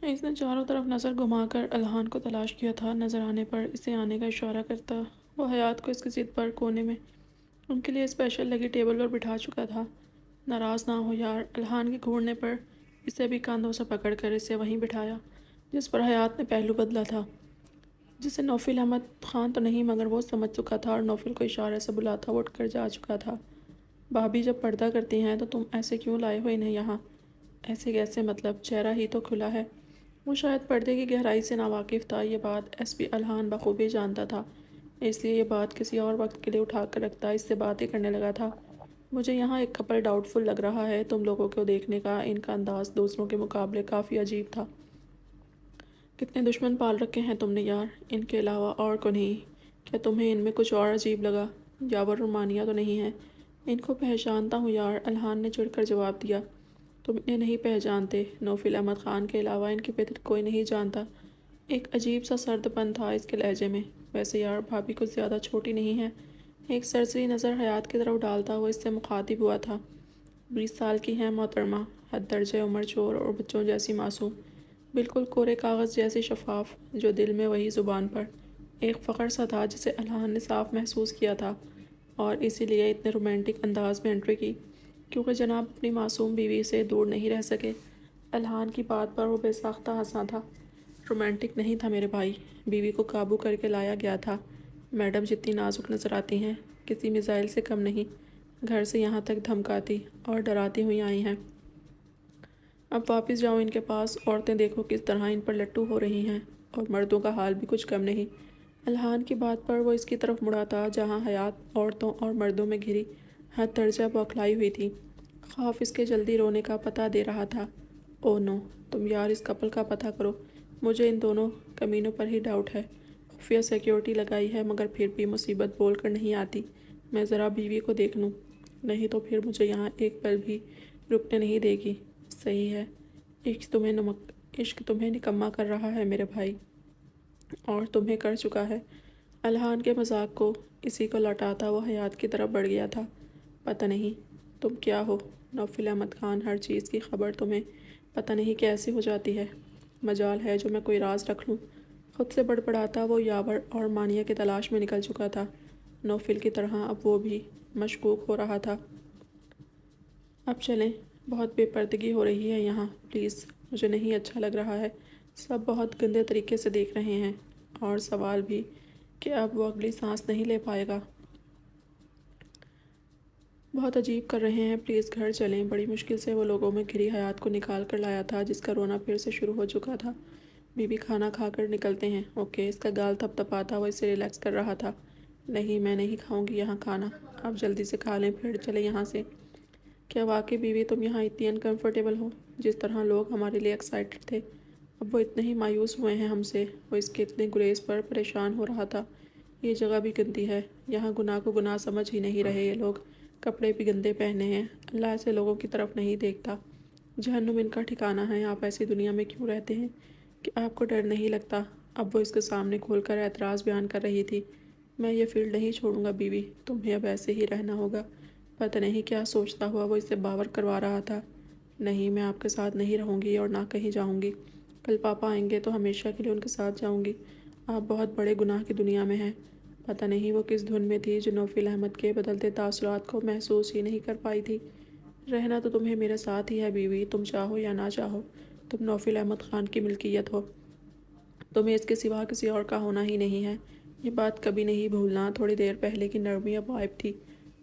اس نے چاروں طرف نظر گھما کر الہان کو تلاش کیا تھا۔ نظر آنے پر اسے آنے کا اشارہ کرتا وہ حیات کو اس کی ضد پر کونے میں ان کے لیے اسپیشل لگی ٹیبل پر بٹھا چکا تھا۔ ناراض نہ ہو یار، الہان کے گھورنے پر اسے بھی کاندھوں سے پکڑ کر اسے وہیں بٹھایا جس پر حیات نے پہلو بدلا تھا، جسے نوفل احمد خان تو نہیں مگر وہ سمجھ چکا تھا، اور نوفل کو اشارے سے بلاتا وہ اٹھ کر جا چکا تھا۔ بھابھی جب پردہ کرتی ہیں تو تم ایسے کیوں لائے ہو انہیں یہاں؟ ایسے کیسے مطلب؟ چہرہ ہی تو کھلا ہے۔ وہ شاید پردے کی گہرائی سے ناواقف تھا، یہ بات ایس پی الہان بخوبی جانتا تھا، اس لیے یہ بات کسی اور وقت کے لیے اٹھا کر رکھتا، اس سے باتیں کرنے لگا تھا۔ مجھے یہاں ایک کپل ڈاؤٹ فل لگ رہا ہے، تم لوگوں کو دیکھنے کا ان کا انداز دوسروں کے مقابلے کافی عجیب تھا۔ کتنے دشمن پال رکھے ہیں تم نے یار، ان کے علاوہ اور کو نہیں؟ کیا تمہیں ان میں کچھ اور عجیب لگا؟ یا وہ رومانیہ تو نہیں ہے؟ ان کو پہچانتا ہوں یار، الہان نے چڑھ کر جواب دیا۔ تم انہیں نہیں پہچانتے، نوفل احمد خان کے علاوہ ان کی پتر کوئی نہیں جانتا۔ ایک عجیب سا سرد پن تھا اس کے لہجے میں۔ ویسے یار بھابھی کچھ زیادہ چھوٹی نہیں ہے؟ ایک سرسری نظر حیات کی طرف ڈالتا وہ اس سے مخاطب ہوا تھا۔ 20 سال کی ہیں محترمہ، حد درجہ عمر چور اور بچوں جیسی معصوم، بالکل کورے کاغذ جیسی شفاف، جو دل میں وہی زبان پر۔ ایک فخر سا تھا جسے الہان نے صاف محسوس کیا تھا، اور اسی لیے اتنے رومانٹک انداز میں انٹری کی، کیونکہ جناب اپنی معصوم بیوی سے دور نہیں رہ سکے۔ الہان کی بات پر وہ بے ساختہ ہنسا تھا۔ رومانٹک نہیں تھا میرے بھائی، بیوی کو قابو کر کے لایا گیا تھا۔ میڈم جتنی نازک نظر آتی ہیں، کسی میزائل سے کم نہیں، گھر سے یہاں تک دھمکاتی اور ڈراتی ہوئی آئی ہیں۔ اب واپس جاؤ ان کے پاس، عورتیں دیکھو کس طرح ان پر لٹو ہو رہی ہیں، اور مردوں کا حال بھی کچھ کم نہیں۔ الہان کی بات پر وہ اس کی طرف مڑا تھا جہاں حیات عورتوں اور مردوں میں گھری حد درجہ بوکھلائی ہوئی تھی۔ خوف اس کے جلدی رونے کا پتہ دے رہا تھا۔ او نو، تم یار اس کپل کا پتہ کرو، مجھے ان دونوں کمینوں پر ہی ڈاؤٹ ہے۔ خفیہ سیکیورٹی لگائی ہے مگر پھر بھی مصیبت بول کر نہیں آتی۔ میں ذرا بیوی کو دیکھ لوں، نہیں تو پھر مجھے یہاں ایک پل بھی رکنے نہیں دے گی۔ صحیح ہے، عشق تمہیں نکما کر رہا ہے میرے بھائی، اور تمہیں کر چکا ہے۔ الہان کے مذاق کو اسی کو لوٹاتا وہ حیات کی طرف بڑھ گیا تھا۔ پتہ نہیں تم کیا ہو نوفل احمد خان، ہر چیز کی خبر تمہیں پتہ نہیں کیسے ہو جاتی ہے۔ مجال ہے جو میں کوئی راز رکھ لوں؟ خود سے بڑبڑاتا وہ یاور اور مانیہ کی تلاش میں نکل چکا تھا۔ نوفل کی طرح اب وہ بھی مشکوک ہو رہا تھا۔ اب چلیں، بہت بے پردگی ہو رہی ہے یہاں، پلیز، مجھے نہیں اچھا لگ رہا ہے۔ سب بہت گندے طریقے سے دیکھ رہے ہیں، اور سوال بھی کہ اب وہ اگلی سانس نہیں لے پائے گا۔ بہت عجیب کر رہے ہیں، پلیز گھر چلیں۔ بڑی مشکل سے وہ لوگوں میں گھری حیات کو نکال کر لایا تھا جس کا رونا پھر سے شروع ہو چکا تھا۔ بی بی کھانا کھا کر نکلتے ہیں، اوکے؟ اس کا گال تھپ تھپاتا وہ اسے ریلیکس کر رہا تھا۔ نہیں، میں نہیں کھاؤں گی یہاں کھانا، آپ جلدی سے کھا لیں پھر چلیں یہاں سے۔ کیا واقعی بیوی تم یہاں اتنی انکمفرٹیبل ہو؟ جس طرح لوگ ہمارے لیے ایکسائٹڈ تھے، اب وہ اتنے ہی مایوس ہوئے ہیں ہم سے۔ وہ اس کے اتنے گریز پر پریشان ہو رہا تھا۔ یہ جگہ بھی گندی ہے، یہاں گناہ کو گناہ سمجھ ہی نہیں رہے یہ لوگ، کپڑے بھی گندے پہنے ہیں۔ اللہ ایسے لوگوں کی طرف نہیں دیکھتا۔ جہنم ان کا ٹھکانہ ہے، آپ ایسی دنیا میں کیوں رہتے ہیں کہ آپ کو ڈر نہیں لگتا؟ اب وہ اس کے سامنے کھول کر اعتراض بیان کر رہی تھی۔ میں یہ فیلڈ نہیں چھوڑوں گا بیوی، تمہیں اب ایسے ہی رہنا ہوگا۔ پتہ نہیں کیا سوچتا ہوا وہ اسے باور کروا رہا تھا۔ نہیں، میں آپ کے ساتھ نہیں رہوں گی اور نہ کہیں جاؤں گی۔ کل پاپا آئیں گے تو ہمیشہ کے لیے ان کے ساتھ جاؤں گی۔ آپ بہت بڑے گناہ کی دنیا میں ہیں۔ پتہ نہیں وہ کس دھن میں تھی جو نوفل احمد کے بدلتے تاثرات کو محسوس ہی نہیں کر پائی تھی۔ رہنا تو تمہیں میرے ساتھ ہی ہے بیوی، تم چاہو یا نہ چاہو، تم نوفل احمد خان کی ملکیت ہو، تمہیں اس کے سوا کسی اور کا ہونا ہی نہیں ہے۔ یہ بات کبھی نہیں بھولنا۔ تھوڑی دیر پہلے کی نرمی اب غائب تھی۔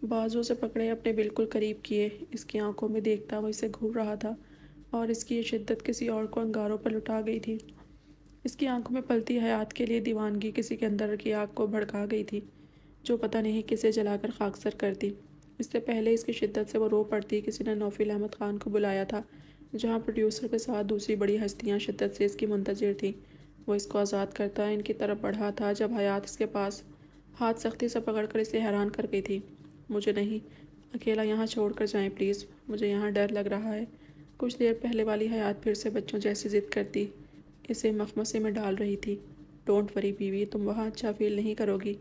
بازو سے پکڑے اپنے بالکل قریب کیے، اس کی آنکھوں میں دیکھتا وہ اسے گھور رہا تھا، اور اس کی یہ شدت کسی اور کو انگاروں پر لٹا گئی تھی۔ اس کی آنکھوں میں پلتی حیات کے لیے دیوانگی کسی کے اندر کی آگ کو بھڑکا گئی تھی، جو پتہ نہیں کسے جلا کر خاکسار کرتی۔ اس سے پہلے اس کی شدت سے وہ رو پڑتی، کسی نے نوفل احمد خان کو بلایا تھا، جہاں پروڈیوسر کے ساتھ دوسری بڑی ہستیاں شدت سے اس کی منتظر تھیں۔ وہ اس کو آزاد کرتا ان کی طرف بڑھا تھا جب حیات اس کے پاس ہاتھ سختی سے پکڑ کر اسے حیران کر گئی تھی۔ مجھے نہیں، اکیلا یہاں چھوڑ کر جائیں پلیز، مجھے یہاں ڈر لگ رہا ہے۔ کچھ دیر پہلے والی حیات پھر سے بچوں جیسی ضد کرتی اسے مخمصے میں ڈال رہی تھی۔ ڈونٹ وری بیوی، تم وہاں اچھا فیل نہیں کرو گی،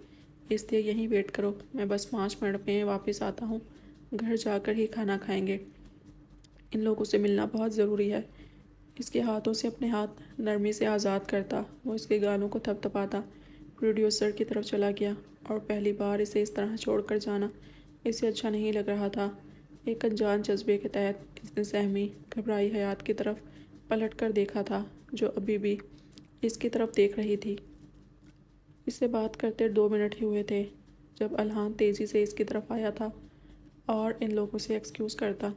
اس لیے یہیں ویٹ کرو، میں بس 5 منٹ میں واپس آتا ہوں، گھر جا کر ہی کھانا کھائیں گے۔ ان لوگوں سے ملنا بہت ضروری ہے۔ اس کے ہاتھوں سے اپنے ہاتھ نرمی سے آزاد کرتا۔ وہ اس کے گالوں کو تھپ تھپاتا پروڈیوسر کی طرف چلا گیا، اور پہلی بار اسے اس طرح چھوڑ کر جانا اسے اچھا نہیں لگ رہا تھا۔ ایک انجان جذبے کے تحت اس نے سہمی گھبرائی حیات کی طرف پلٹ کر دیکھا تھا، جو ابھی بھی اس کی طرف دیکھ رہی تھی۔ اس سے بات کرتے 2 منٹ ہی ہوئے تھے جب الہان تیزی سے اس کی طرف آیا تھا اور ان لوگوں سے ایکسکیوز کرتا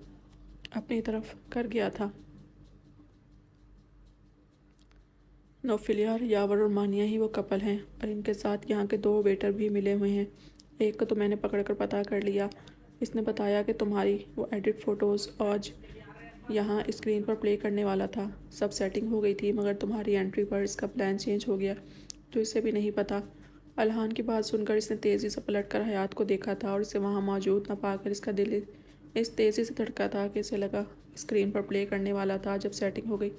اپنی طرف کر گیا تھا۔ نوفل، یاور اور مانیہ ہی وہ کپل ہیں، اور ان کے ساتھ یہاں کے 2 ویٹر بھی ملے ہوئے ہیں۔ ایک کو تو میں نے پکڑ کر پتہ کر لیا۔ اس نے بتایا کہ تمہاری وہ ایڈٹ فوٹوز آج یہاں اسکرین پر پلے کرنے والا تھا۔ سب سیٹنگ ہو گئی تھی، مگر تمہاری انٹری پر اس کا پلان چینج ہو گیا، جو اسے بھی نہیں پتہ۔ الہان کی بات سن کر اس نے تیزی سے پلٹ کر حیات کو دیکھا تھا، اور اسے وہاں موجود نہ پا کر اس کا دل اس تیزی سے دھڑکا تھا کہ اسے لگا اسکرین پر پلے کرنے والا تھا جب سیٹنگ ہو گئی۔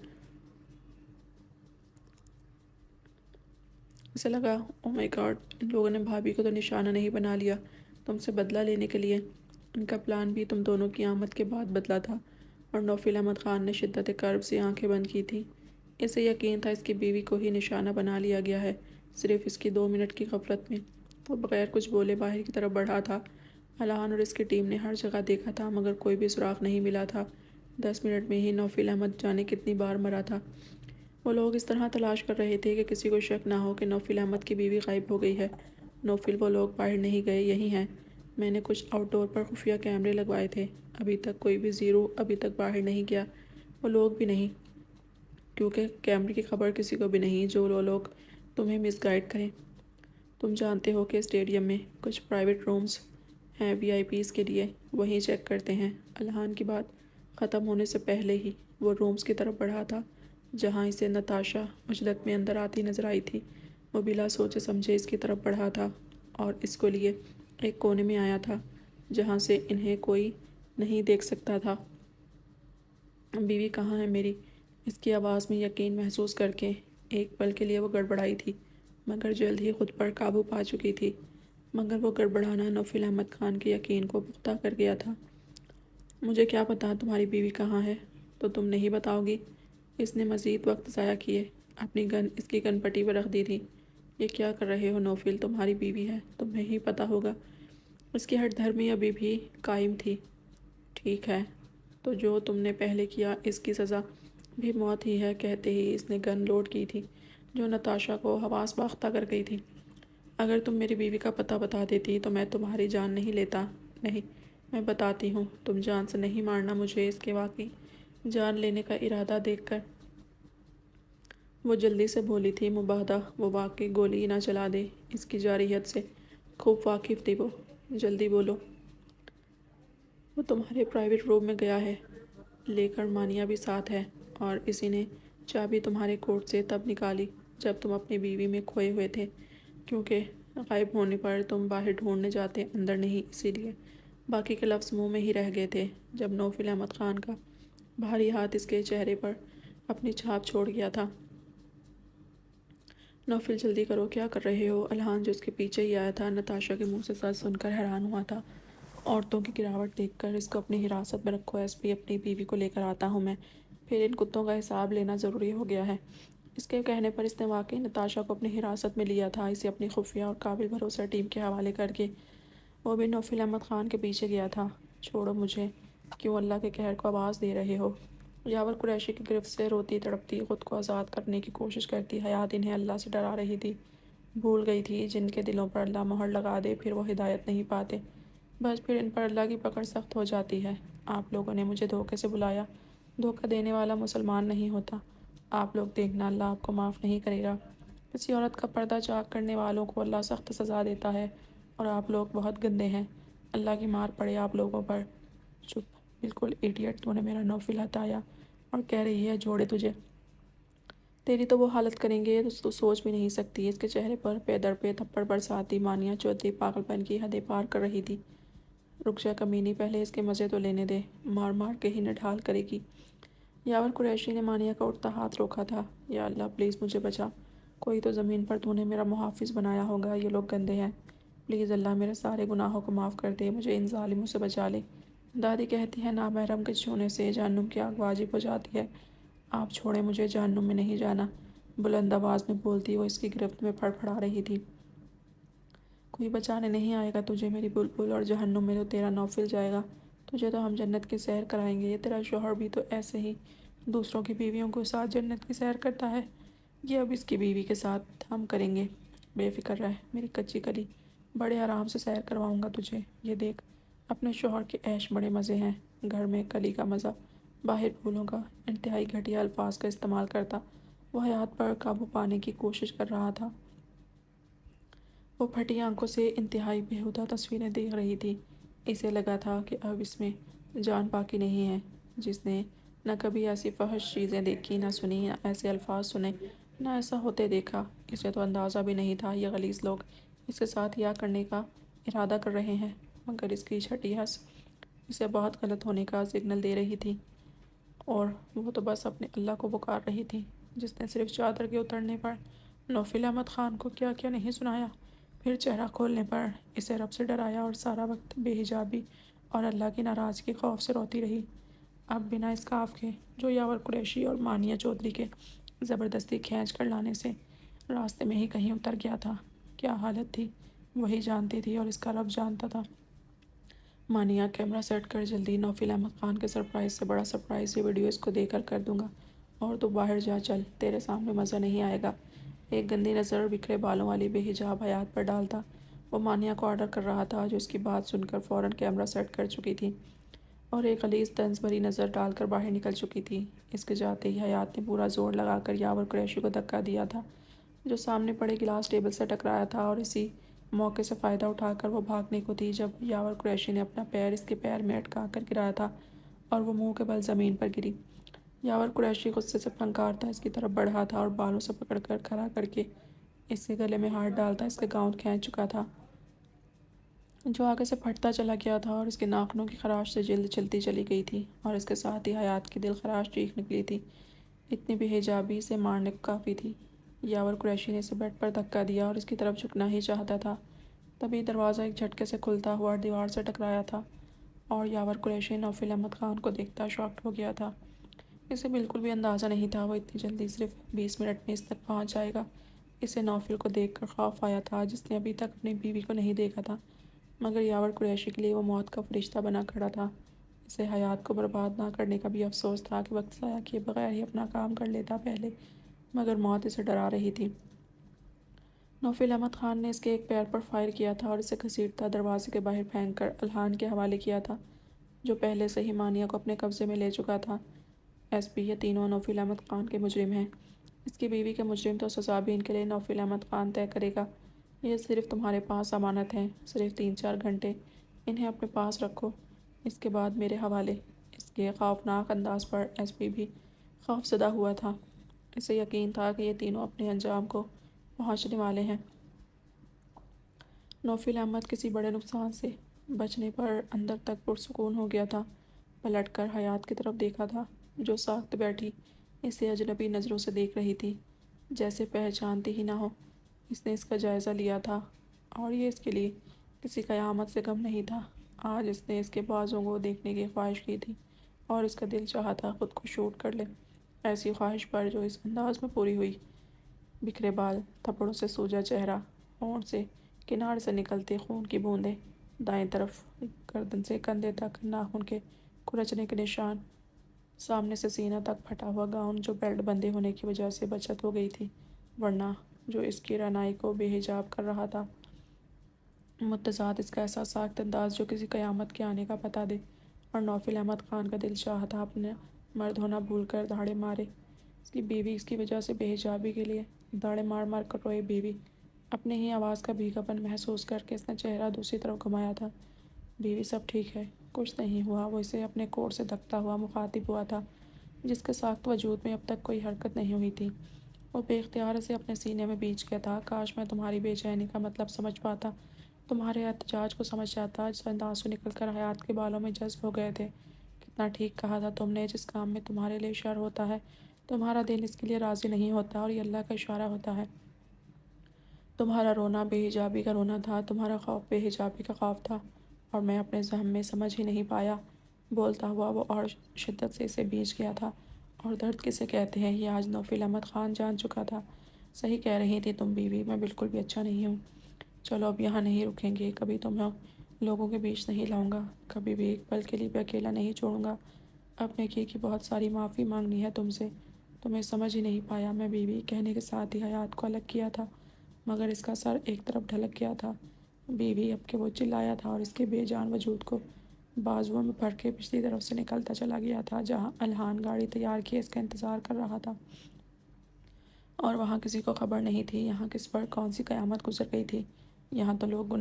اسے لگا، او مائی گاڈ، ان لوگوں نے بھابھی کو تو نشانہ نہیں بنا لیا تم سے بدلہ لینے کے لیے۔ ان کا پلان بھی تم دونوں کی آمد کے بعد بدلا تھا، اور نوفل احمد خان نے شدت کرب سے آنکھیں بند کی تھیں۔ اسے یقین تھا اس کی بیوی کو ہی نشانہ بنا لیا گیا ہے، صرف اس کی 2 منٹ کی غفلت میں۔ وہ بغیر کچھ بولے باہر کی طرف بڑھا تھا۔ الہان اور اس کی ٹیم نے ہر جگہ دیکھا تھا، مگر کوئی بھی سراغ نہیں ملا تھا۔ 10 منٹ میں ہی نوفل احمد جانے کتنی بار مرا تھا۔ وہ لوگ اس طرح تلاش کر رہے تھے کہ کسی کو شک نہ ہو کہ نوفل احمد کی بیوی غائب ہو گئی ہے۔ نوفل، وہ لوگ باہر نہیں گئے، یہی ہیں۔ میں نے کچھ آؤٹ ڈور پر خفیہ کیمرے لگوائے تھے، ابھی تک کوئی بھی زیرو ابھی تک باہر نہیں گیا۔ وہ لوگ بھی نہیں، کیونکہ کیمرے کی خبر کسی کو بھی نہیں جو وہ لوگ تمہیں مس گائیڈ کریں۔ تم جانتے ہو کہ اسٹیڈیم میں کچھ پرائیویٹ رومز ہیں وی آئی پیز کے لیے، وہیں چیک کرتے ہیں۔ الہان کی بات ختم ہونے سے پہلے ہی وہ رومز کی طرف بڑھا تھا جہاں اسے نتاشا عجلت میں اندر آتی نظر آئی تھی۔ وہ بلا سوچے سمجھے اس کی طرف بڑھا تھا اور اس کو لیے ایک کونے میں آیا تھا جہاں سے انہیں کوئی نہیں دیکھ سکتا تھا۔ بیوی کہاں ہے میری؟ اس کی آواز میں یقین محسوس کر کے ایک پل کے لیے وہ گڑبڑائی تھی، مگر جلد ہی خود پر قابو پا چکی تھی۔ مگر وہ گڑبڑانا نوفل احمد خان کے یقین کو پختہ کر گیا تھا۔ مجھے کیا پتا تمہاری بیوی کہاں ہے؟ تو تم نہیں بتاؤ گی؟ اس نے مزید وقت ضائع کیے اپنی گن اس کی گن پٹی پر رکھ دی تھی۔ یہ کیا کر رہے ہو نوفل؟ تمہاری بیوی ہے، تمہیں ہی پتہ ہوگا۔ اس کی ہٹ دھرمی ابھی بھی قائم تھی۔ ٹھیک ہے، تو جو تم نے پہلے کیا اس کی سزا بھی موت ہی ہے، کہتے ہی اس نے گن لوڈ کی تھی جو نتاشا کو حواس باختہ کر گئی تھی۔ اگر تم میری بیوی کا پتہ بتا دیتی تو میں تمہاری جان نہیں لیتا۔ نہیں، میں بتاتی ہوں، تم جان سے نہیں مارنا مجھے۔ اس کے واقعی جان لینے کا ارادہ دیکھ کر وہ جلدی سے بولی تھی، مبادا وہ واقعی گولی نہ چلا دے۔ اس کی جارحیت سے خوب واقف تھی وہ۔ جلدی بولو۔ وہ تمہارے پرائیویٹ روم میں گیا ہے، لے کر مانیہ بھی ساتھ ہے، اور اسی نے چابی تمہارے کوٹ سے تب نکالی جب تم اپنی بیوی میں کھوئے ہوئے تھے، کیونکہ غائب ہونے پر تم باہر ڈھونڈنے جاتے، اندر نہیں، اسی لیے باقی کے لفظ منہ میں ہی رہ گئے تھے جب نوفل احمد خان کا بھاری ہاتھ اس کے چہرے پر اپنی چھاپ چھوڑ گیا تھا۔ نوفل، جلدی کرو، کیا کر رہے ہو؟ الہان، جو اس کے پیچھے ہی آیا تھا، نتاشا کے منہ سے سچ سن کر حیران ہوا تھا۔ عورتوں کی گراوٹ دیکھ کر اس کو اپنی حراست میں رکھو ایس پی، اپنی بیوی کو لے کر آتا ہوں میں، پھر ان کتوں کا حساب لینا ضروری ہو گیا ہے۔ اس کے کہنے پر اس نے واقعی نتاشا کو اپنی حراست میں لیا تھا، اسے اپنی خفیہ اور قابل بھروسہ ٹیم کے حوالے کر کے۔ وہ بھی نوفل احمد خان کے پیچھے گیا تھا۔ چھوڑو مجھے، کیوں اللہ کے قہر کو آواز دے رہے ہو؟ یاور قریشی کی گرفت سے روتی تڑپتی خود کو آزاد کرنے کی کوشش کرتی حیات انہیں اللہ سے ڈرا رہی تھی۔ بھول گئی تھی جن کے دلوں پر اللہ مہر لگا دے پھر وہ ہدایت نہیں پاتے، بس پھر ان پر اللہ کی پکڑ سخت ہو جاتی ہے۔ آپ لوگوں نے مجھے دھوکے سے بلایا، دھوکہ دینے والا مسلمان نہیں ہوتا۔ آپ لوگ دیکھنا، اللہ آپ کو معاف نہیں کرے گا۔ کسی عورت کا پردہ چاک کرنے والوں کو اللہ سخت سزا دیتا ہے، اور آپ لوگ بہت گندے ہیں، اللہ کی مار پڑے آپ لوگوں پر۔ چپ، بالکل ایڈیٹ، تو نے میرا نوفل ہٹایا اور کہہ رہی ہے جوڑے تجھے۔ تیری تو وہ حالت کریں گے تو سوچ بھی نہیں سکتی۔ اس کے چہرے پر پے در پے تھپڑ برساتی مانیہ چودھری پاگل پن کی حدیں پار کر رہی تھی۔ رک جا کمینی، پہلے اس کے مزے تو لینے دے، مار مار کے ہی نڈھال کرے گی۔ یاور قریشی نے مانیہ کا اٹھتا ہاتھ روکا تھا۔ یا اللہ، پلیز مجھے بچا، کوئی تو زمین پر تو نے میرا محافظ بنایا ہوگا، یہ لوگ گندے ہیں، پلیز اللہ میرے سارے گناہوں کو معاف کر دے، مجھے ان ظالموں سے بچا لے۔ دادی کہتی ہے نامحرم کے چھونے سے جہنم کی آگ واجب ہو جاتی ہے۔ آپ چھوڑیں مجھے، جہنم میں نہیں جانا، بلند آواز میں بولتی وہ اس کی گرفت میں پھڑپھڑا رہی تھی۔ کوئی بچانے نہیں آئے گا تجھے میری بلبل، اور جہنم میں تو تیرا نوفل جائے گا، تجھے تو ہم جنت کی سیر کرائیں گے۔ یہ تیرا شوہر بھی تو ایسے ہی دوسروں کی بیویوں کو ساتھ جنت کی سیر کرتا ہے، یہ اب اس کی بیوی کے ساتھ ہم کریں گے۔ بے فکر رہ میری کچی کلی، بڑے آرام سے سیر کرواؤں گا تجھے۔ یہ دیکھ اپنے شوہر کے عیش بڑے مزے ہیں، گھر میں کلی کا مزہ، باہر پھولوں کا۔ انتہائی گھٹیا الفاظ کا استعمال کرتا وہ حیات پر قابو پانے کی کوشش کر رہا تھا۔ وہ پھٹی آنکھوں سے انتہائی بیہودہ تصویریں دیکھ رہی تھی۔ اسے لگا تھا کہ اب اس میں جان باقی نہیں ہے۔ جس نے نہ کبھی ایسی فحش چیزیں دیکھی، نہ سنی، نہ ایسے الفاظ سنے، نہ ایسا ہوتے دیکھا، اسے تو اندازہ بھی نہیں تھا یہ غلیظ لوگ اس کے ساتھ یا کرنے کا ارادہ کر رہے ہیں۔ مگر اس کی چھٹی ہنس اسے بہت غلط ہونے کا سگنل دے رہی تھی، اور وہ تو بس اپنے اللہ کو پکار رہی تھی، جس نے صرف چادر کے اترنے پر نوفل احمد خان کو کیا کیا نہیں سنایا، پھر چہرہ کھولنے پر اسے رب سے ڈرایا، اور سارا وقت بے حجابی اور اللہ کی ناراضگی کے خوف سے روتی رہی۔ اب بنا اسکارف کے، جو یاور قریشی اور مانیہ چودھری کے زبردستی کھینچ کر لانے سے راستے میں ہی کہیں اتر گیا تھا۔ کیا حالت تھی وہی جانتی تھی، اور اس کا رب جانتا تھا۔ مانیہ کیمرہ سیٹ کر جلدی، نوفل احمد خان کے سرپرائز سے بڑا سرپرائز یہ ویڈیو اس کو دے کر دوں گا، اور تو باہر جا چل، تیرے سامنے مزہ نہیں آئے گا۔ ایک گندی نظر بکھرے بالوں والی بے حجاب حیات پر ڈالتا وہ مانیہ کو آرڈر کر رہا تھا، جو اس کی بات سن کر فوراً کیمرہ سیٹ کر چکی تھی، اور ایک غلیظ طنز بھری نظر ڈال کر باہر نکل چکی تھی۔ اس کے جاتے ہی حیات نے پورا زور لگا کر یاور قریشی کو دھکا دیا تھا، جو سامنے پڑے گلاس ٹیبل سے ٹکرایا تھا، اور اسی موقع سے فائدہ اٹھا کر وہ بھاگنے کو تھی جب یاور قریشی نے اپنا پیر اس کے پیر میں اٹکا کر گرایا تھا، اور وہ منہ کے بل زمین پر گری۔ یاور قریشی غصے سے پھنکارتا اس کی طرف بڑھا تھا، اور بالوں سے پکڑ کر کھڑا کر کے اس کے گلے میں ہاتھ ڈالتا اس کے گاؤن کھینچ چکا تھا، جو آگے سے پھٹتا چلا گیا تھا، اور اس کے ناخنوں کی خراش سے جلد چلتی چلی گئی تھی، اور اس کے ساتھ ہی حیات کی دل خراش چیخ نکلی تھی۔ اتنی بے حجابی سے مارنے کو کافی تھی۔ یاور قریشی نے اسے بیڈ پر دھکا دیا اور اس کی طرف جھکنا ہی چاہتا تھا، تبھی دروازہ ایک جھٹکے سے کھلتا ہوا دیوار سے ٹکرایا تھا، اور یاور قریشی نوفل احمد خان کو دیکھتا شاکڈ ہو گیا تھا۔ اسے بالکل بھی اندازہ نہیں تھا وہ اتنی جلدی صرف 20 منٹ میں اس تک پہنچ جائے گا۔ اسے نوفل کو دیکھ کر خوف آیا تھا، جس نے ابھی تک اپنی بیوی کو نہیں دیکھا تھا، مگر یاور قریشی کے لیے وہ موت کا فرشتہ بنا کھڑا تھا۔ اسے حیات کو برباد نہ کرنے کا بھی افسوس تھا کہ وقت ضائع کیے بغیر ہی اپنا کام کر لیتا پہلے، مگر موت اسے ڈرا رہی تھی۔ نوفل احمد خان نے اس کے ایک پیر پر فائر کیا تھا، اور اسے گھسیٹتا دروازے کے باہر پھینک کر الہان کے حوالے کیا تھا، جو پہلے سے ہی مانیہ کو اپنے قبضے میں لے چکا تھا۔ ایس پی، یہ تینوں نوفل احمد خان کے مجرم ہیں۔ اس کی بیوی کے مجرم تو سزا بھی ان کے لیے نوفل احمد خان طے کرے گا۔ یہ صرف تمہارے پاس امانت ہیں، صرف 3-4 گھنٹے انہیں اپنے پاس رکھو، اس کے بعد میرے حوالے۔ اس کے خوفناک انداز پر ایس پی بھی خوفزدہ ہوا تھا۔ اسے یقین تھا کہ یہ تینوں اپنے انجام کو پہنچنے والے ہیں۔ نوفل احمد کسی بڑے نقصان سے بچنے پر اندر تک پرسکون ہو گیا تھا۔ پلٹ کر حیات کی طرف دیکھا تھا، جو ساکت بیٹھی اسے اجنبی نظروں سے دیکھ رہی تھی، جیسے پہچانتی ہی نہ ہو۔ اس نے اس کا جائزہ لیا تھا، اور یہ اس کے لیے کسی قیامت سے کم نہیں تھا۔ آج اس نے اس کے بازوں کو دیکھنے کی خواہش کی تھی، اور اس کا دل چاہا تھا خود کو شوٹ کر لے، ایسی خواہش پر جو اس انداز میں پوری ہوئی۔ بکھرے بال، تھپڑوں سے سوجا چہرہ، ہونٹ سے کنار سے نکلتے خون کی بوندیں، دائیں طرف گردن سے کندھے تک ناخن کے کھرچنے کے نشان، سامنے سے سینہ تک پھٹا ہوا گاؤن جو بیلٹ بندھے ہونے کی وجہ سے بچت ہو گئی تھی، ورنہ جو اس کی رعنائی کو بے حجاب کر رہا تھا۔ متضاد اس کا ایسا ساکت انداز جو کسی قیامت کے آنے کا پتہ دے، اور نوفل احمد خان کا دل چاہا تھا اپنا مرد ہونا بھول کر دھاڑے مارے۔ اس کی بیوی اس کی وجہ سے بے حجابی کے لیے داڑے مار مار کر روئے۔ بیوی اپنے ہی آواز کا بھیگا پن محسوس کر کے اس نے چہرہ دوسری طرف گھمایا تھا۔ بیوی سب ٹھیک ہے، کچھ نہیں ہوا۔ وہ اسے اپنے کوٹ سے دھکتا ہوا مخاطب ہوا تھا، جس کے ساکت وجود میں اب تک کوئی حرکت نہیں ہوئی تھی۔ وہ بے اختیار اسے اپنے سینے میں بیچ گیا تھا۔ کاش میں تمہاری بے چینی کا مطلب سمجھ پاتا، تمہارے احتجاج کو سمجھ جاتا۔ چند آنسو نکل کر حیات کے بالوں میں جذب ہو گئے تھے۔ کتنا ٹھیک کہا تھا تم نے، جس کام میں تمہارے لیے شر ہوتا ہے، تمہارا دل اس کے لیے راضی نہیں ہوتا، اور یہ اللہ کا اشارہ ہوتا ہے۔ تمہارا رونا بے حجابی کا رونا تھا، تمہارا خوف بے حجابی کا خوف تھا، اور میں اپنے زہم میں سمجھ ہی نہیں پایا۔ بولتا ہوا وہ اور شدت سے اسے بیچ گیا تھا، اور درد کسے کہتے ہیں یہ آج نوفل احمد خان جان چکا تھا۔ صحیح کہہ رہی تھی تم بیوی، میں بالکل بھی اچھا نہیں ہوں۔ چلو اب یہاں نہیں رکیں گے، کبھی تمہیں لوگوں کے بیچ نہیں لاؤں گا، کبھی بھی ایک پل کے لیے بھی اکیلا نہیں چھوڑوں گا۔ اپنے کی بہت ساری معافی مانگنی ہے تم سے۔ تمہیں سمجھ ہی نہیں پایا، میں بیوی کہنے کے ساتھ ہی حیات کو الگ کیا تھا، مگر اس کا سر ایک طرف ڈھلک گیا تھا۔ بیوی اب کہ وہ چلایا تھا اور اس کے بے جان وجود کو بازوؤں میں پھڑ کے پچھلی طرف سے نکلتا چلا گیا تھا، جہاں الہان گاڑی تیار کیے اس کا انتظار کر رہا تھا۔ اور وہاں کسی کو خبر نہیں تھی یہاں کس پر کون سی قیامت گزر گئی تھی۔ یہاں تو لوگ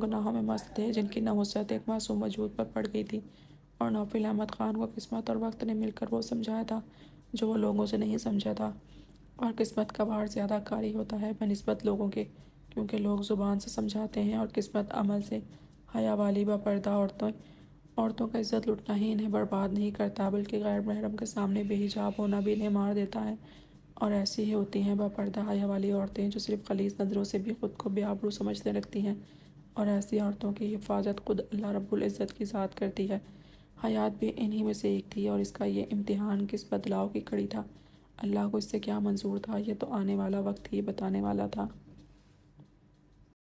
گناہوں میں مست تھے، جن کی نحوست ایک معصوم وجود پر پڑ گئی تھی، اور نوفل احمد خان کو قسمت اور وقت نے مل کر وہ سمجھایا تھا جو وہ لوگوں سے نہیں سمجھا تھا۔ اور قسمت کا بار زیادہ کاری ہوتا ہے بنسبت لوگوں کے، کیونکہ لوگ زبان سے سمجھاتے ہیں اور قسمت عمل سے۔ حیا والی با پردہ عورتوں کا عزت لٹنا ہی انہیں برباد نہیں کرتا، بلکہ غیر محرم کے سامنے بے حجاب ہونا بھی انہیں مار دیتا ہے۔ اور ایسی ہی ہوتی ہیں با پردہ حیا والی عورتیں جو صرف خلیص نظروں سے بھی خود کو بے آبرو سمجھنے لگتی ہیں، اور ایسی عورتوں کی حفاظت خود اللہ رب العزت کی ذات کرتی ہے۔ حیات بھی انہی میں سے ایک تھی، اور اس کا یہ امتحان کس بدلاؤ کی کڑی تھا۔ اللہ کو اس سے کیا منظور تھا، یہ تو آنے والا وقت ہی بتانے والا تھا۔